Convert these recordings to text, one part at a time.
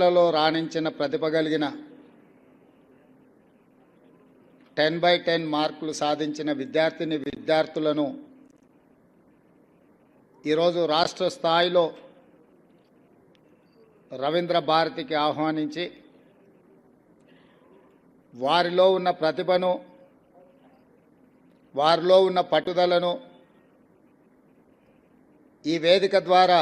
పరీక్షలలో రాణించిన ప్రతిభ కలిగిన 10/10 మార్కులు సాధించిన విద్యార్థులను ఈరోజు రాష్ట్ర స్థాయిలో రవీంద్ర భారతికి ఆహ్వానించి వారిలో ఉన్న ప్రతిభను, వారిలో ఉన్న పట్టుదలను ఈ వేదిక ద్వారా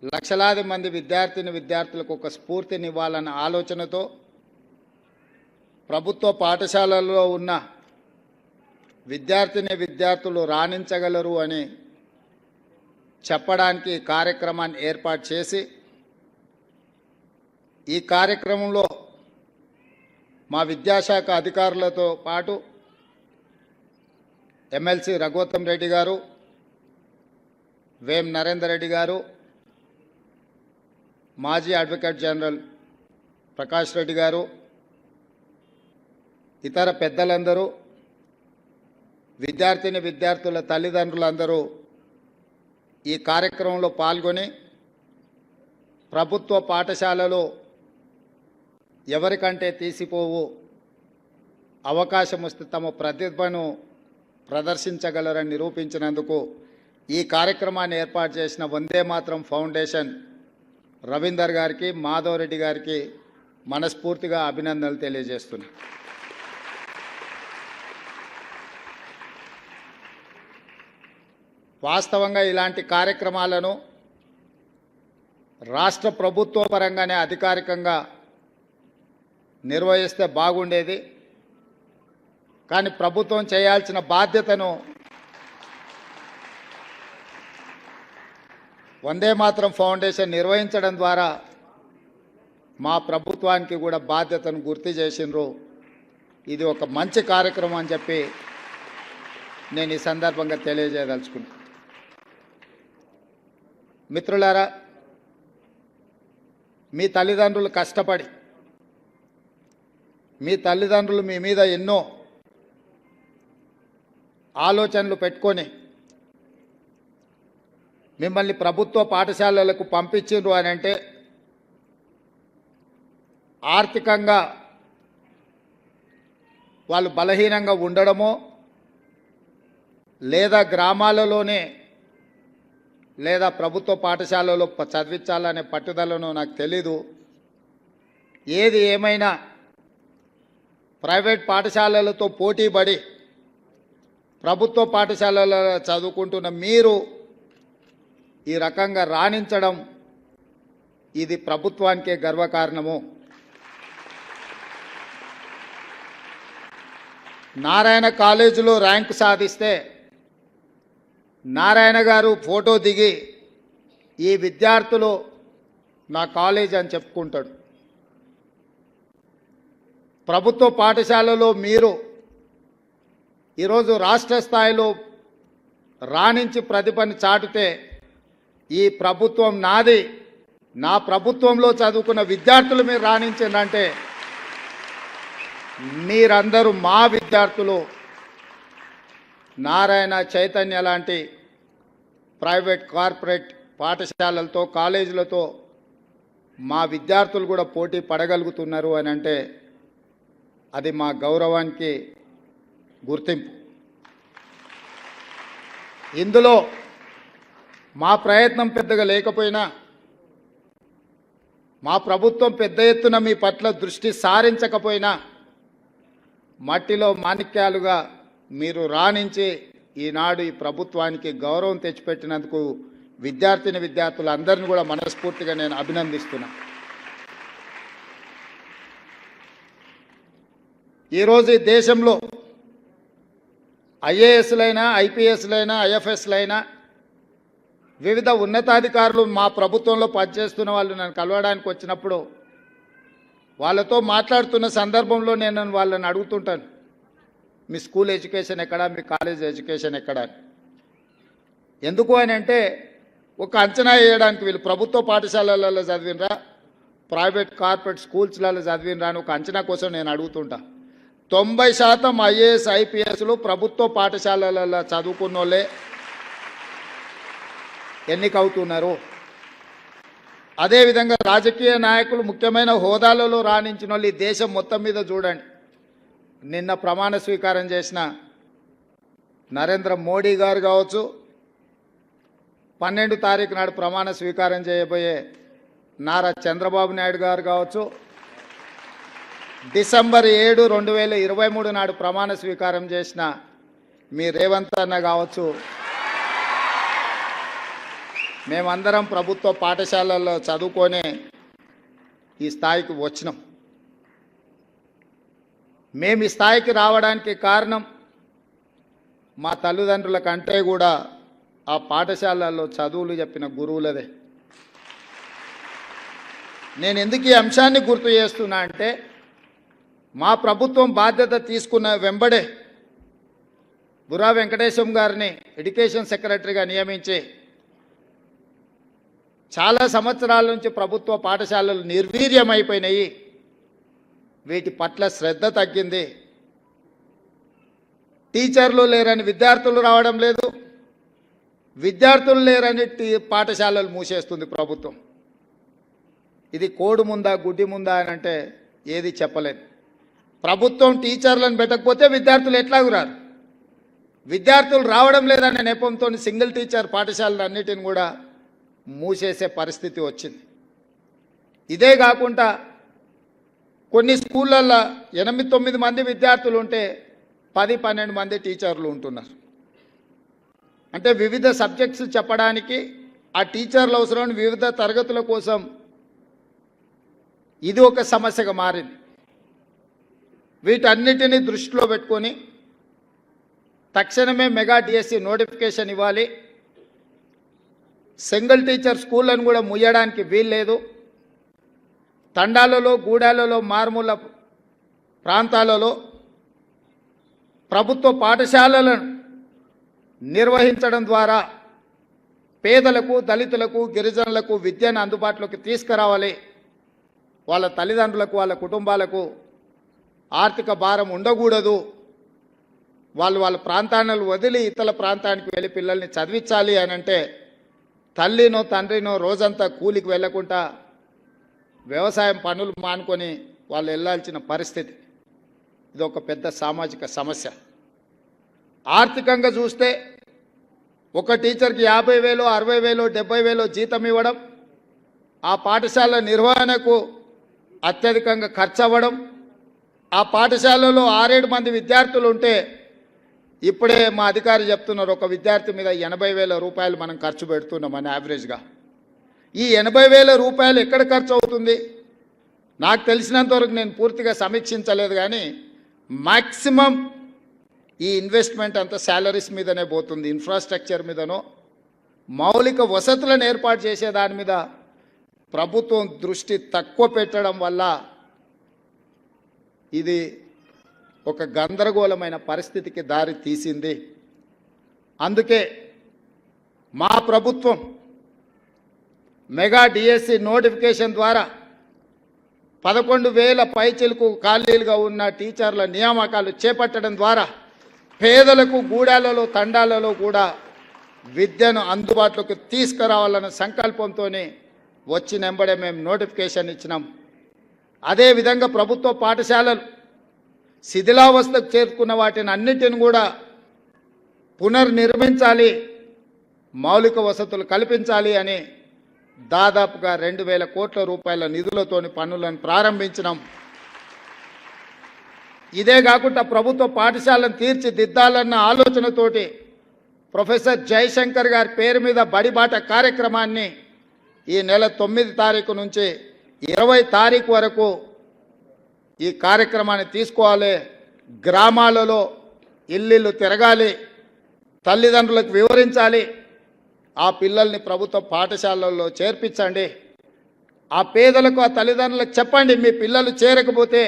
లక్షలాది మంది విద్యార్థులకు ఒక స్ఫూర్తినివ్వాలన్న ఆలోచనతో ప్రభుత్వ పాఠశాలల్లో ఉన్న విద్యార్థులు రాణించగలరు అని చెప్పడానికి కార్యక్రమాన్ని ఏర్పాటు చేసి ఈ కార్యక్రమంలో మా విద్యాశాఖ అధికారులతో పాటు ఎమ్మెల్సీ రఘోత్తమ్ రెడ్డి గారు, వేం నరేందర్ రెడ్డి గారు, మాజీ అడ్వకేట్ జనరల్ ప్రకాష్ రెడ్డి గారు, ఇతర పెద్దలందరూ, విద్యార్థుల తల్లిదండ్రులందరూ ఈ కార్యక్రమంలో పాల్గొని ప్రభుత్వ పాఠశాలలో ఎవరికంటే తీసిపోవు అవకాశం వస్తే తమ ప్రతిభను ప్రదర్శించగలరని నిరూపించినందుకు ఈ కార్యక్రమాన్ని ఏర్పాటు చేసిన వందే మాతరం ఫౌండేషన్ రవీందర్ గారికి, మాధవ్ రెడ్డి గారికి మనస్ఫూర్తిగా అభినందనలు తెలియజేస్తున్నాను. వాస్తవంగా ఇలాంటి కార్యక్రమాలను రాష్ట్ర ప్రభుత్వ పరంగానే అధికారికంగా నిర్వహిస్తే బాగుండేది. కానీ ప్రభుత్వం చేయాల్సిన బాధ్యతను వందే మాతరం ఫౌండేషన్ నిర్వహించడం ద్వారా మా ప్రభుత్వానికి కూడా బాధ్యతను గుర్తు చేసినారు. ఇది ఒక మంచి కార్యక్రమం అని చెప్పి నేను ఈ సందర్భంగా తెలియజేయదలుచుకున్నాను. మిత్రులారా, మీ తల్లిదండ్రులు కష్టపడి, మీ తల్లిదండ్రులు మీ మీద ఎన్నో ఆలోచనలు పెట్టుకొని మిమ్మల్ని ప్రభుత్వ పాఠశాలలకు పంపించిండ్రు అని అంటే ఆర్థికంగా వాళ్ళు బలహీనంగా ఉండడమో లేదా గ్రామాలలోనే లేదా ప్రభుత్వ పాఠశాలలో చదివించాలనే పట్టుదలను నాకు తెలీదు. ఏది ఏమైనా ప్రైవేట్ పాఠశాలలతో పోటీపడి ప్రభుత్వ పాఠశాలలో చదువుకుంటున్న మీరు ఈ రకంగా రాణించడం ఇది ప్రభుత్వానికే గర్వకారణము. నారాయణ కాలేజీలో ర్యాంకు సాధిస్తే నారాయణ గారు ఫోటో దిగి ఈ విద్యార్థులు నా కాలేజ్ అని చెప్పుకుంటాడు. ప్రభుత్వ పాఠశాలలో మీరు ఈరోజు రాష్ట్ర స్థాయిలో రాణించి ప్రతిభను చాటితే ఈ ప్రభుత్వం నాది, నా ప్రభుత్వంలో చదువుకున్న విద్యార్థులు మీరు రాణించిందంటే మీరందరూ మా విద్యార్థులు. నారాయణ, చైతన్య లాంటి ప్రైవేట్ కార్పొరేట్ పాఠశాలలతో కాలేజీలతో మా విద్యార్థులు కూడా పోటీ పడగలుగుతున్నారు అని అంటే అది మా గౌరవానికి గుర్తింపు. ఇందులో మా ప్రయత్నం పెద్దగా లేకపోయినా మా ప్రభుత్వం పెద్ద ఎత్తున మీ పట్ల దృష్టి సారించకపోయినా మట్టిలో మాణిక్యాలుగా మీరు రాణించి ఈనాడు ఈ ప్రభుత్వానికి గౌరవం తెచ్చిపెట్టినందుకు విద్యార్థులందరినీ కూడా మనస్ఫూర్తిగా నేను అభినందిస్తున్నా. ఈరోజు ఈ దేశంలో ఐఏఎస్లైనా, ఐపీఎస్లైనా, ఐఎఫ్ఎస్లైనా వివిధ ఉన్నతాధికారులు మా ప్రభుత్వంలో పనిచేస్తున్న వాళ్ళు నన్ను కలవడానికి వచ్చినప్పుడు వాళ్ళతో మాట్లాడుతున్న సందర్భంలో నేను వాళ్ళని అడుగుతుంటాను, మీ స్కూల్ ఎడ్యుకేషన్ ఎక్కడా, మీ కాలేజ్ ఎడ్యుకేషన్ ఎక్కడా. ఎందుకు అని అంటే ఒక అంచనా వేయడానికి వీళ్ళు ప్రభుత్వ పాఠశాలలలో చదివినరా, ప్రైవేట్ కార్పొరేట్ స్కూల్స్లలో చదివినరా అని ఒక అంచనా కోసం నేను అడుగుతుంటా. 90% ఐఏఎస్ ఐపీఎస్లు ప్రభుత్వ పాఠశాలలలో చదువుకున్న వాళ్ళే ఎన్నికవుతున్నారు. అదేవిధంగా రాజకీయ నాయకులు ముఖ్యమైన హోదాలలో రాణించిన వాళ్ళు ఈ దేశం మొత్తం మీద చూడండి. నిన్న ప్రమాణ స్వీకారం చేసిన నరేంద్ర మోడీ గారు కావచ్చు, 12 తారీఖు నాడు ప్రమాణ స్వీకారం చేయబోయే నారా చంద్రబాబు నాయుడు గారు కావచ్చు, డిసెంబర్ 7, 2023 నాడు ప్రమాణ స్వీకారం చేసిన మీ రేవంత్ అన్న కావచ్చు, మేమందరం ప్రభుత్వ పాఠశాలల్లో చదువుకొనే ఈ స్థాయికి వచ్చినాం. మేము ఈ స్థాయికి రావడానికి కారణం మా తల్లిదండ్రుల కంటే కూడా ఆ పాఠశాలల్లో చదువులు చెప్పిన గురువులదే. నేను ఎందుకు ఈ అంశాన్ని గుర్తు చేస్తున్నా అంటే, మా ప్రభుత్వం బాధ్యత తీసుకున్న వెంబడే బుర్రా వెంకటేశం గారిని ఎడ్యుకేషన్ సెక్రటరీగా నియమించి చాలా సంవత్సరాల నుంచి ప్రభుత్వ పాఠశాలలు నిర్వీర్యమైపోయినాయి, వీటి పట్ల శ్రద్ధ తగ్గింది, టీచర్లు లేరని విద్యార్థులు రావడం లేదు, విద్యార్థులు లేరని పాఠశాలలు మూసేస్తుంది ప్రభుత్వం. ఇది కోడి ముందా గుడ్డి ముందా అని అంటే ఏది చెప్పలేదు. ప్రభుత్వం టీచర్లను పెట్టకపోతే విద్యార్థులు ఎట్లాగూ రారు, విద్యార్థులు రావడం లేదనే నెపంతో సింగిల్ టీచర్ పాఠశాలలు అన్నిటిని కూడా మూసేసే పరిస్థితి వచ్చింది. ఇదే కాకుండా కొన్ని స్కూళ్ళల్లో 8-9 మంది విద్యార్థులు ఉంటే 10-12 మంది టీచర్లు ఉంటున్నారు. అంటే వివిధ సబ్జెక్ట్స్ చెప్పడానికి ఆ టీచర్లు అవసరం, వివిధ తరగతుల కోసం ఇది ఒక సమస్యగా మారింది. వీటన్నిటిని దృష్టిలో పెట్టుకొని తక్షణమే మెగా డిఎస్సి నోటిఫికేషన్ ఇవ్వాలి. సింగిల్ టీచర్ స్కూళ్ళను కూడా ముయ్యడానికి వీల్లేదు. తండాలలో, గూడాలలో, మారుమూల ప్రాంతాలలో ప్రభుత్వ పాఠశాలలను నిర్వహించడం ద్వారా పేదలకు, దళితులకు, గిరిజనులకు విద్యను అందుబాటులోకి తీసుకురావాలి. వాళ్ళ తల్లిదండ్రులకు, వాళ్ళ కుటుంబాలకు ఆర్థిక భారం ఉండకూడదు. వాళ్ళ ప్రాంతాలను వదిలి ఇతర ప్రాంతానికి వెళ్ళి పిల్లల్ని చదివించాలి అని అంటే తల్లినో తండ్రినో రోజంతా కూలికి వెళ్ళకుండా వ్యవసాయం పనులు మానుకొని వాళ్ళు వెళ్ళాల్సిన పరిస్థితి. ఇది ఒక పెద్ద సామాజిక సమస్య. ఆర్థికంగా చూస్తే ఒక టీచర్కి 50,000, 60,000, 70,000 జీతం ఇవ్వడం, ఆ పాఠశాల నిర్వహణకు అత్యధికంగా ఖర్చు అవ్వడం, ఆ పాఠశాలలో 6-7 మంది విద్యార్థులు ఉంటే ఇప్పుడే మా అధికారి చెప్తున్నారు, ఒక విద్యార్థి మీద 80,000 రూపాయలు మనం ఖర్చు పెడుతున్నామని యావరేజ్గా. ఈ 80,000 రూపాయలు ఎక్కడ ఖర్చు అవుతుంది? నాకు తెలిసినంతవరకు నేను పూర్తిగా సమీక్షించలేదు, కానీ మ్యాక్సిమం ఈ ఇన్వెస్ట్మెంట్ అంతా శాలరీస్ మీదనే పోతుంది. ఇన్ఫ్రాస్ట్రక్చర్ మీదనో మౌలిక వసతులను ఏర్పాటు చేసే దాని మీద ప్రభుత్వం దృష్టి తక్కువ పెట్టడం వల్ల ఇది ఒక గందరగోళమైన పరిస్థితికి దారి తీసింది. అందుకే మా ప్రభుత్వం మెగా డిఎస్సి నోటిఫికేషన్ ద్వారా 11,000 పైచిలకు ఖాళీలుగా ఉన్న టీచర్ల నియామకాలు చేపట్టడం ద్వారా పేదలకు, గూడాలలో, తండాలలో కూడా విద్యను అందుబాటులోకి తీసుకురావాలన్న సంకల్పంతోనే వచ్చినెంబడే మేము నోటిఫికేషన్ ఇచ్చినాం. అదేవిధంగా ప్రభుత్వ పాఠశాలలు శిథిలావస్థకు చేరుకున్న వాటిని అన్నిటిని కూడా పునర్నిర్మించాలి, మౌలిక వసతులు కల్పించాలి అని దాదాపుగా 2,000 కోట్ల రూపాయల నిధులతోని పనులను ప్రారంభించినాం. ఇదే కాకుండా ప్రభుత్వ పాఠశాలను తీర్చిదిద్దాలన్న ఆలోచనతోటి ప్రొఫెసర్ జయశంకర్ గారి పేరు మీద బడిబాట కార్యక్రమాన్ని ఈ నెల 9 తారీఖు నుంచి 20 తారీఖు వరకు ఈ కార్యక్రమాన్ని తీసుకోవాలి. గ్రామాలలో ఇల్లు తిరగాలి, తల్లిదండ్రులకు వివరించాలి, ఆ పిల్లల్ని ప్రభుత్వ పాఠశాలల్లో చేర్పించండి. ఆ పేదలకు, ఆ తల్లిదండ్రులకు చెప్పండి, మీ పిల్లలు చేరకపోతే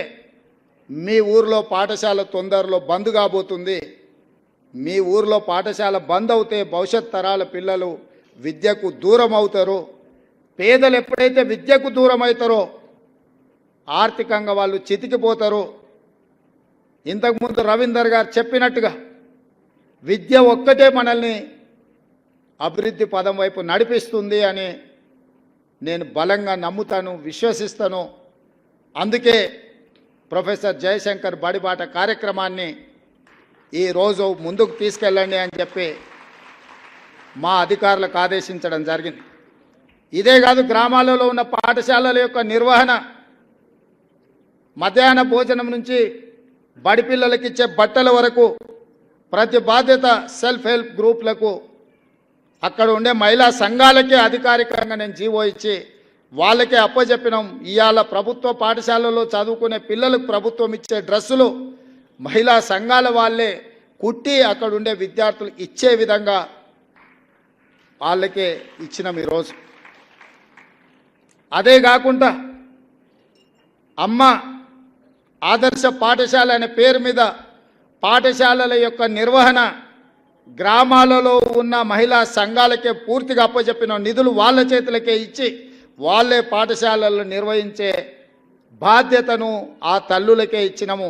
మీ ఊర్లో పాఠశాల తొందరలో బంద్ కాబోతుంది. మీ ఊర్లో పాఠశాల బంద్ అవుతే భవిష్యత్ తరాల పిల్లలు విద్యకు దూరం అవుతారు. పేదలు ఎప్పుడైతే విద్యకు దూరం అవుతారో ఆర్థికంగా వాళ్ళు చితికిపోతారు. ఇంతకుముందు రవీందర్ గారు చెప్పినట్టుగా విద్య ఒక్కటే మనల్ని అభివృద్ధి పదం వైపు నడిపిస్తుంది అని నేను బలంగా నమ్ముతాను, విశ్వసిస్తాను. అందుకే ప్రొఫెసర్ జయశంకర్ బడిబాట కార్యక్రమాన్ని ఈరోజు ముందుకు తీసుకెళ్ళండి అని చెప్పి మా అధికారులకు ఆదేశించడం జరిగింది. ఇదే కాదు, గ్రామాలలో ఉన్న పాఠశాలల యొక్క నిర్వహణ, మధ్యాహ్న భోజనం నుంచి బడి పిల్లలకి ఇచ్చే బట్టల వరకు ప్రతి బాధ్యత సెల్ఫ్ హెల్ప్ గ్రూప్లకు, అక్కడ ఉండే మహిళా సంఘాలకే అధికారికంగా నేను జీవో ఇచ్చి వాళ్ళకే అప్పచెప్పినాం. ఇవాళ ప్రభుత్వ పాఠశాలలో చదువుకునే పిల్లలకు ప్రభుత్వం ఇచ్చే డ్రెస్సులు మహిళా సంఘాల వాళ్ళే కుట్టి అక్కడ ఉండే విద్యార్థులు ఇచ్చే విధంగా వాళ్ళకే ఇచ్చినాం ఈరోజు. అదే కాకుండా అమ్మ ఆదర్శ పాఠశాల అనే పేరు మీద పాఠశాలల యొక్క నిర్వహణ గ్రామాలలో ఉన్న మహిళా సంఘాలకే పూర్తిగా అప్పచెప్పిన నిధులు వాళ్ళ చేతులకే ఇచ్చి వాళ్ళే పాఠశాలలు నిర్వహించే బాధ్యతను ఆ తల్లులకే ఇచ్చినాము.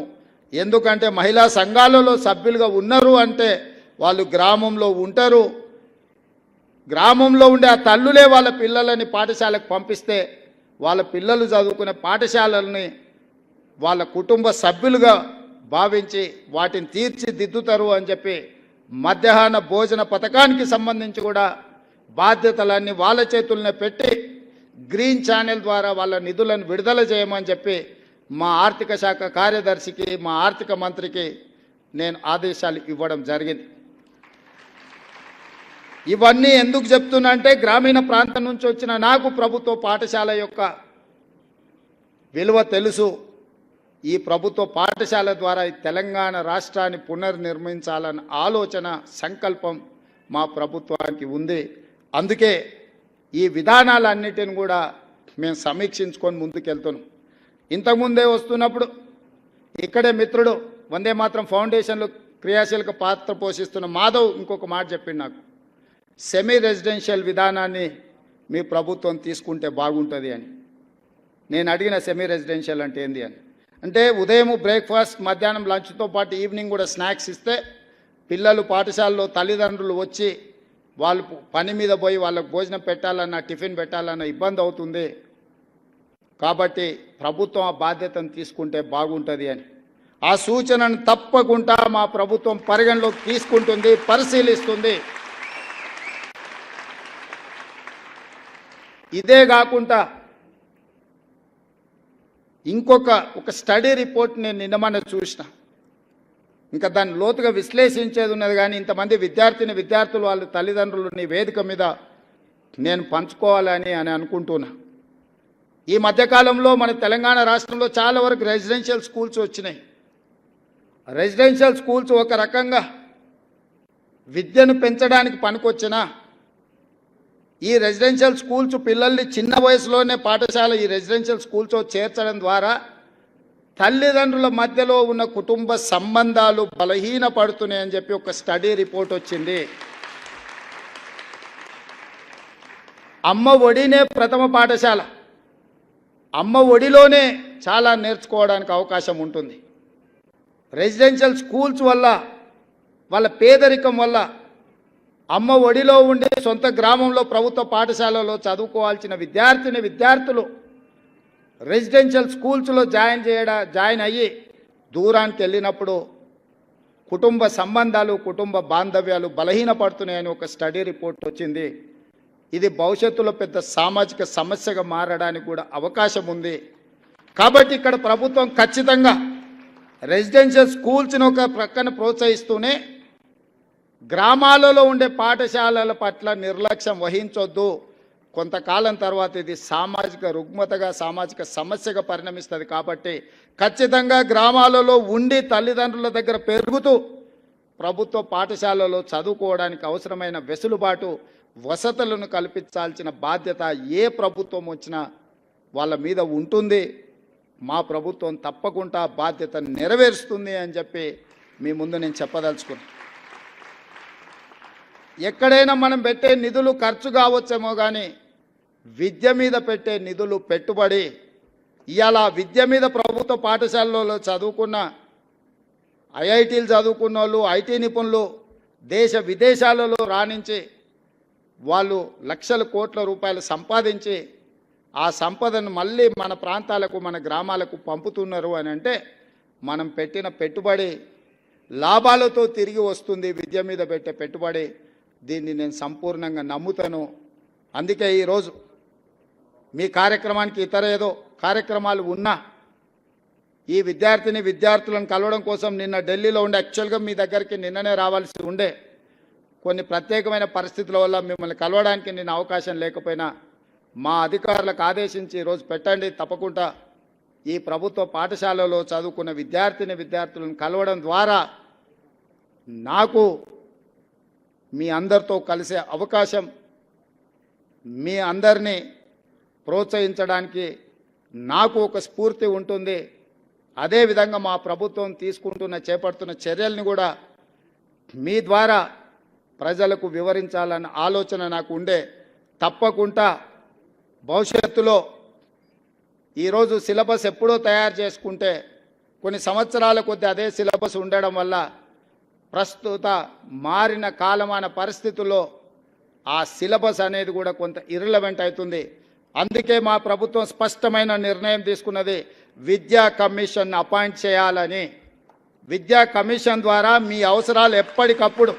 ఎందుకంటే మహిళా సంఘాలలో సభ్యులుగా ఉన్నారు అంటే వాళ్ళు గ్రామంలో ఉంటారు. గ్రామంలో ఉండే ఆ తల్లులే వాళ్ళ పిల్లలని పాఠశాలకు పంపిస్తే వాళ్ళ పిల్లలు చదువుకునే పాఠశాలల్ని వాళ్ళ కుటుంబ సభ్యులుగా భావించి వాటిని తీర్చిదిద్దుతారు అని చెప్పి మధ్యాహ్న భోజన పథకానికి సంబంధించి కూడా బాధ్యతలన్నీ వాళ్ళ చేతుల్నే పెట్టి గ్రీన్ ఛానల్ ద్వారా వాళ్ళ నిధులను విడుదల చేయమని చెప్పి మా ఆర్థిక శాఖ కార్యదర్శికి, మా ఆర్థిక మంత్రికి నేను ఆదేశాలు ఇవ్వడం జరిగింది. ఇవన్నీ ఎందుకు చెప్తున్నా అంటే, గ్రామీణ ప్రాంతం నుంచి వచ్చిన నాకు ప్రభుత్వ పాఠశాల యొక్క విలువ తెలుసు. ఈ ప్రభుత్వ పాఠశాల ద్వారా ఈ తెలంగాణ రాష్ట్రాన్ని పునర్నిర్మించాలన్న ఆలోచన, సంకల్పం మా ప్రభుత్వానికి ఉంది. అందుకే ఈ విధానాలన్నిటిని కూడా మేము సమీక్షించుకొని ముందుకెళ్తున్నాం. ఇంతకుముందే వస్తున్నప్పుడు ఇక్కడే మిత్రుడు వందే మాత్రం ఫౌండేషన్లో క్రియాశీలక పాత్ర పోషిస్తున్న మాధవ్ ఇంకొక మాట చెప్పిండు నాకు, సెమీ రెసిడెన్షియల్ విధానాన్ని మీ ప్రభుత్వం తీసుకుంటే బాగుంటుంది అని. నేను అడిగిన సెమీ రెసిడెన్షియల్ అంటే ఏంది అని. అంటే ఉదయం బ్రేక్ఫాస్ట్, మధ్యాహ్నం లంచ్తో పాటు ఈవినింగ్ కూడా స్నాక్స్ ఇస్తే పిల్లలు పాఠశాలలో తల్లిదండ్రులు వచ్చి వాళ్ళు పని మీద పోయి వాళ్ళకు భోజనం పెట్టాలన్నా టిఫిన్ పెట్టాలన్నా ఇబ్బంది అవుతుంది. కాబట్టి ప్రభుత్వం ఆ బాధ్యతను తీసుకుంటే బాగుంటుంది అని. ఆ సూచనను తప్పకుండా మా ప్రభుత్వం పరిగణలోకి తీసుకుంటుంది, పరిశీలిస్తుంది. ఇదే కాకుండా ఒక స్టడీ రిపోర్ట్ నేను నిన్నమనే చూసిన, ఇంకా దాన్ని లోతుగా విశ్లేషించేది ఉన్నది. కానీ ఇంతమంది విద్యార్థులు వాళ్ళ తల్లిదండ్రులు నీ వేదిక మీద నేను పంచుకోవాలని అనుకుంటున్నా. ఈ మధ్యకాలంలో మన తెలంగాణ రాష్ట్రంలో చాలా వరకు రెసిడెన్షియల్ స్కూల్స్ వచ్చినాయి. రెసిడెన్షియల్ స్కూల్స్ ఒక రకంగా విద్యను పెంచడానికి పనికొచ్చినా, ఈ రెసిడెన్షియల్ స్కూల్స్ పిల్లల్ని చిన్న వయసులోనే పాఠశాల ఈ రెసిడెన్షియల్ స్కూల్స్ చేర్చడం ద్వారా తల్లిదండ్రుల మధ్యలో ఉన్న కుటుంబ సంబంధాలు బలహీనపడుతున్నాయని చెప్పి ఒక స్టడీ రిపోర్ట్ వచ్చింది. అమ్మ ఒడినే ప్రథమ పాఠశాల, అమ్మ ఒడిలోనే చాలా నేర్చుకోవడానికి అవకాశం ఉంటుంది. రెసిడెన్షియల్ స్కూల్స్ వల్ల, వాళ్ళ పేదరికం వల్ల అమ్మ ఒడిలో ఉండి సొంత గ్రామంలో ప్రభుత్వ పాఠశాలలో చదువుకోవాల్సిన విద్యార్థులు రెసిడెన్షియల్ స్కూల్స్లో జాయిన్ అయ్యి దూరానికి వెళ్ళినప్పుడు కుటుంబ సంబంధాలు, కుటుంబ బాంధవ్యాలు బలహీనపడుతున్నాయని ఒక స్టడీ రిపోర్ట్ వచ్చింది. ఇది భవిష్యత్తులో పెద్ద సామాజిక సమస్యగా మారడానికి కూడా అవకాశం ఉంది. కాబట్టి ఇక్కడ ప్రభుత్వం ఖచ్చితంగా రెసిడెన్షియల్ స్కూల్స్ని ఒక ప్రక్కన ప్రోత్సహిస్తూనే గ్రామాలలో ఉండే పాఠశాలల పట్ల నిర్లక్ష్యం వహించొద్దు. కొంతకాలం తర్వాత ఇది సామాజిక రుగ్మతగా, సామాజిక సమస్యగా పరిణమిస్తుంది. కాబట్టి ఖచ్చితంగా గ్రామాలలో ఉండి తల్లిదండ్రుల దగ్గర పెరుగుతూ ప్రభుత్వ పాఠశాలలో చదువుకోవడానికి అవసరమైన వెసులుబాటు, వసతులను కల్పించాల్సిన బాధ్యత ఏ ప్రభుత్వం వచ్చినా వాళ్ళ మీద ఉంటుంది. మా ప్రభుత్వం తప్పకుండా బాధ్యతను నెరవేరుస్తుంది అని చెప్పి మీ ముందు నేను చెప్పదలుచుకున్నాను. ఎక్కడైనా మనం పెట్టే నిధులు ఖర్చు కావచ్చేమో కానీ విద్య మీద పెట్టే నిధులు పెట్టుబడి. ఇవాళ విద్య మీద ప్రభుత్వ పాఠశాలలో చదువుకున్న ఐఐటీలు చదువుకున్న వాళ్ళు, ఐటీ నిపుణులు దేశ విదేశాలలో రాణించి వాళ్ళు లక్షల కోట్ల రూపాయలు సంపాదించి ఆ సంపదను మళ్ళీ మన ప్రాంతాలకు మన గ్రామాలకు పంపుతున్నారు అని అంటే మనం పెట్టిన పెట్టుబడి లాభాలతో తిరిగి వస్తుంది. విద్య మీద పెట్టే పెట్టుబడి, దీన్ని నేను సంపూర్ణంగా నమ్ముతాను. అందుకే ఈరోజు మీ కార్యక్రమానికి ఇతర ఏదో కార్యక్రమాలు ఉన్నా ఈ విద్యార్థులను కలవడం కోసం నిన్న ఢిల్లీలో ఉండే, యాక్చువల్గా మీ దగ్గరికి నిన్ననే రావాల్సి ఉండే, కొన్ని ప్రత్యేకమైన పరిస్థితుల వల్ల మిమ్మల్ని కలవడానికి నేను అవకాశం లేకపోయినా మా అధికారులకు ఆదేశించి ఈరోజు పెట్టండి, తప్పకుండా ఈ ప్రభుత్వ పాఠశాలలో చదువుకున్న విద్యార్థులను కలవడం ద్వారా నాకు మీ అందరితో కలిసే అవకాశం, మీ అందరినీ ప్రోత్సహించడానికి నాకు ఒక స్ఫూర్తి ఉంటుంది. అదేవిధంగా మా ప్రభుత్వం చేపడుతున్న చర్యల్ని కూడా మీ ద్వారా ప్రజలకు వివరించాలన్న ఆలోచన నాకు ఉండే. తప్పకుండా భవిష్యత్తులో ఈరోజు సిలబస్ ఎప్పుడో తయారు చేసుకుంటే కొన్ని సంవత్సరాల కొద్దీ అదే సిలబస్ ఉండడం వల్ల ప్రస్తుత మారిన కాలమాన పరిస్థితుల్లో ఆ సిలబస్ అనేది కూడా కొంత ఇర్రిలవెంట్ అవుతుంది. అందుకే మా ప్రభుత్వం స్పష్టమైన నిర్ణయం తీసుకున్నది, విద్యా కమిషన్ అపాయింట్ చేయాలని. విద్యా కమిషన్ ద్వారా మీ అవసరాలు ఎప్పటికప్పుడు,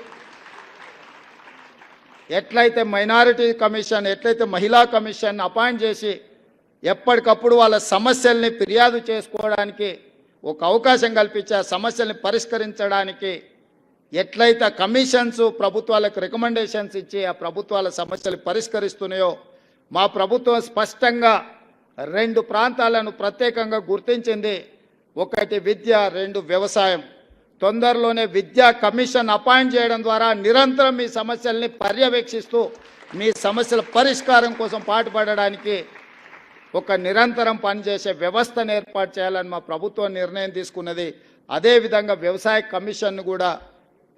ఎట్లయితే మైనారిటీ కమిషన్, ఎట్లయితే మహిళా కమిషన్ అపాయింట్ చేసి ఎప్పటికప్పుడు వాళ్ళ సమస్యల్ని ఫిర్యాదు చేసుకోవడానికి ఒక అవకాశం కల్పించి ఆ సమస్యల్ని పరిష్కరించడానికి ఎట్లయితే కమిషన్స్ ప్రభుత్వాలకు రికమెండేషన్స్ ఇచ్చి ఆ ప్రభుత్వాల సమస్యలు పరిష్కరిస్తున్నాయో, మా ప్రభుత్వం స్పష్టంగా 2 ప్రాంతాలను ప్రత్యేకంగా గుర్తించింది. ఒకటి విద్య, 2 వ్యవసాయం. తొందరలోనే విద్యా కమిషన్ అపాయింట్ చేయడం ద్వారా నిరంతరం మీ సమస్యల్ని పర్యవేక్షిస్తూ మీ సమస్యల పరిష్కారం కోసం పాటుపడడానికి ఒక నిరంతరం పనిచేసే వ్యవస్థను ఏర్పాటు చేయాలని మా ప్రభుత్వం నిర్ణయం తీసుకున్నది. అదేవిధంగా వ్యవసాయ కమిషన్ను కూడా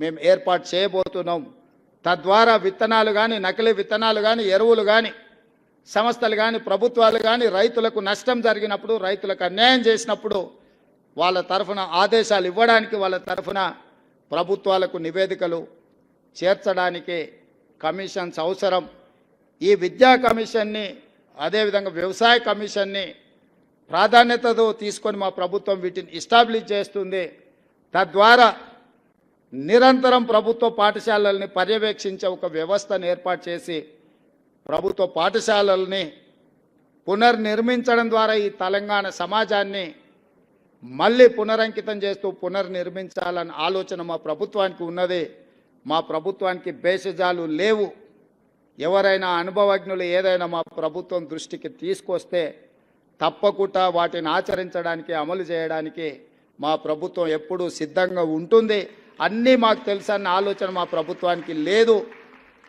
మేము ఏర్పాటు చేయబోతున్నాం. తద్వారా విత్తనాలు కానీ, నకిలీ విత్తనాలు కానీ, ఎరువులు కానీ, సంస్థలు కానీ, ప్రభుత్వాలు కానీ రైతులకు నష్టం జరిగినప్పుడు, రైతులకు అన్యాయం చేసినప్పుడు వాళ్ళ తరఫున ఆదేశాలు ఇవ్వడానికి, వాళ్ళ తరఫున ప్రభుత్వాలకు నివేదికలు చేర్చడానికి కమిషన్స్ అవసరం. ఈ విద్యా కమిషన్ని, అదేవిధంగా వ్యవసాయ కమిషన్ని ప్రాధాన్యతతో తీసుకొని మా ప్రభుత్వం వీటిని ఎస్టాబ్లిష్ చేస్తుంది. తద్వారా నిరంతరం ప్రభుత్వ పాఠశాలల్ని పర్యవేక్షించే ఒక వ్యవస్థను ఏర్పాటు చేసి ప్రభుత్వ పాఠశాలల్ని పునర్నిర్మించడం ద్వారా ఈ తెలంగాణ సమాజాన్ని మళ్ళీ పునరంకితం చేస్తూ పునర్నిర్మించాలన్న ఆలోచన మా ప్రభుత్వానికి ఉన్నది. మా ప్రభుత్వానికి భేషజాలు లేవు. ఎవరైనా అనుభవజ్ఞులు ఏదైనా మా ప్రభుత్వం దృష్టికి తీసుకొస్తే తప్పకుండా వాటిని ఆచరించడానికి, అమలు చేయడానికి మా ప్రభుత్వం ఎప్పుడూ సిద్ధంగా ఉంటుంది. అన్నీ మాకు తెలుసన్న ఆలోచన మా ప్రభుత్వానికి లేదు.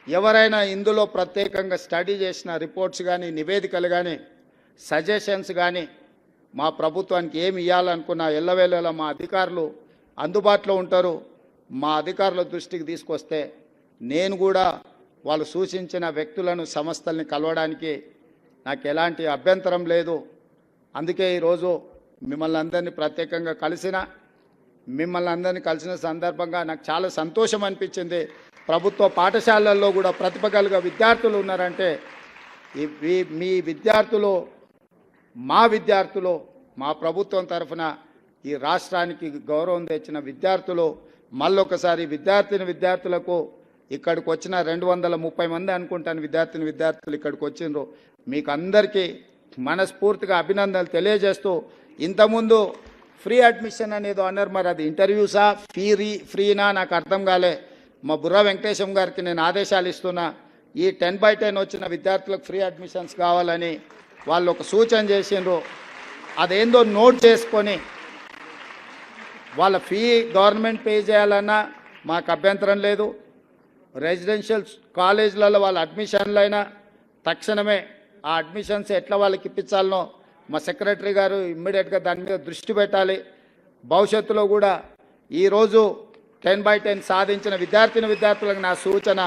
ఎవరైనా ఇందులో ప్రత్యేకంగా స్టడీ చేసిన రిపోర్ట్స్ కానీ, నివేదికలు కానీ, సజెషన్స్ కానీ మా ప్రభుత్వానికి ఏమి ఇవ్వాలనుకున్నా ఎల్లవేళలా మా అధికారులు అందుబాటులో ఉంటారు. మా అధికారుల దృష్టికి తీసుకొస్తే నేను కూడా వాళ్ళు సూచించిన వ్యక్తులను, సంస్థల్ని కలవడానికి నాకు ఎలాంటి అభ్యంతరం లేదు. అందుకే ఈరోజు మిమ్మల్ని అందరినీ ప్రత్యేకంగా కలిసిన సందర్భంగా నాకు చాలా సంతోషం అనిపించింది. ప్రభుత్వ పాఠశాలల్లో కూడా ప్రతిభ కలిగిన విద్యార్థులు ఉన్నారంటే మీ విద్యార్థులు, మా ప్రభుత్వం తరఫున ఈ రాష్ట్రానికి గౌరవం తెచ్చిన విద్యార్థులు, మళ్ళొకసారి విద్యార్థులకు ఇక్కడికి వచ్చిన 230 మంది అనుకుంటాను విద్యార్థులు ఇక్కడికి వచ్చిండ్రు. మీకు అందరికీ మనస్ఫూర్తిగా అభినందనలు తెలియజేస్తూ, ఇంతకుముందు ఫ్రీ అడ్మిషన్ అనేది అన్నారు, మరి అది ఇంటర్వ్యూసా ఫ్రీనా నాకు అర్థం కాలే. మా బుర్రా వెంకటేశం గారికి నేను ఆదేశాలు ఇస్తున్నా, ఈ 10/10 వచ్చిన విద్యార్థులకు ఫ్రీ అడ్మిషన్స్ కావాలని వాళ్ళు ఒక సూచన చేసిండ్రు. అదేందో నోట్ చేసుకొని వాళ్ళ ఫీ గవర్నమెంట్ పే చేయాలన్నా మాకు అభ్యంతరం లేదు. రెసిడెన్షియల్ కాలేజీలలో వాళ్ళ అడ్మిషన్లైనా తక్షణమే ఆ అడ్మిషన్స్ ఎట్లా వాళ్ళకి ఇప్పించాలనో మా సెక్రటరీ గారు ఇమ్మీడియట్గా దాని మీద దృష్టి పెట్టాలి. భవిష్యత్తులో కూడా ఈరోజు 10/10 సాధించిన విద్యార్థులకు నా సూచన,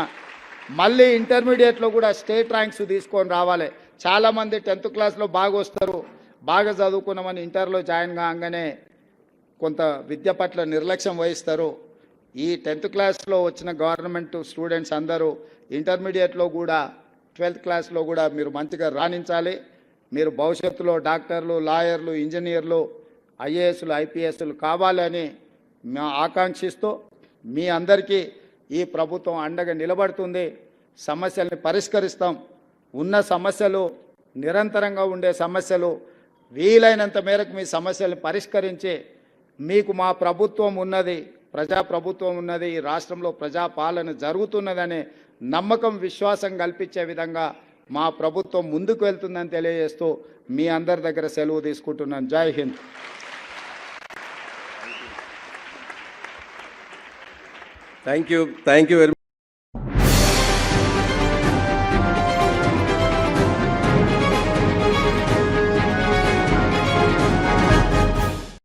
మళ్ళీ ఇంటర్మీడియట్లో కూడా స్టేట్ ర్యాంక్స్ తీసుకొని రావాలి. చాలామంది 10th క్లాస్లో బాగా వస్తారు, బాగా చదువుకున్నామని ఇంటర్లో జాయిన్ కాగానే కొంత విద్య పట్ల నిర్లక్ష్యం వహిస్తారు. ఈ 10th క్లాస్లో వచ్చిన గవర్నమెంట్ స్టూడెంట్స్ అందరూ ఇంటర్మీడియట్లో కూడా 12th క్లాస్లో కూడా మీరు మంచిగా రాణించాలి. మీరు భవిష్యత్తులో డాక్టర్లు, లాయర్లు, ఇంజనీర్లు, ఐఏఎస్లు, ఐపీఎస్లు కావాలని మేము ఆకాంక్షిస్తూ మీ అందరికీ ఈ ప్రభుత్వం అండగా నిలబడుతుంది. సమస్యల్ని పరిష్కరిస్తాం. ఉన్న సమస్యలు, నిరంతరంగా ఉండే సమస్యలు, వీలైనంత మేరకు మీ సమస్యల్ని పరిష్కరించి మీకు మా ప్రభుత్వం ఉన్నది, ప్రజాప్రభుత్వం ఉన్నది, ఈ రాష్ట్రంలో ప్రజాపాలన జరుగుతున్నదనే నమ్మకం, విశ్వాసం కల్పించే విధంగా మా ప్రభుత్వం ముందుకు వెళ్తుందని తెలియజేస్తూ మీ అందరి దగ్గర సెలవు తీసుకుంటున్నాను. జై హింద్. Thank you very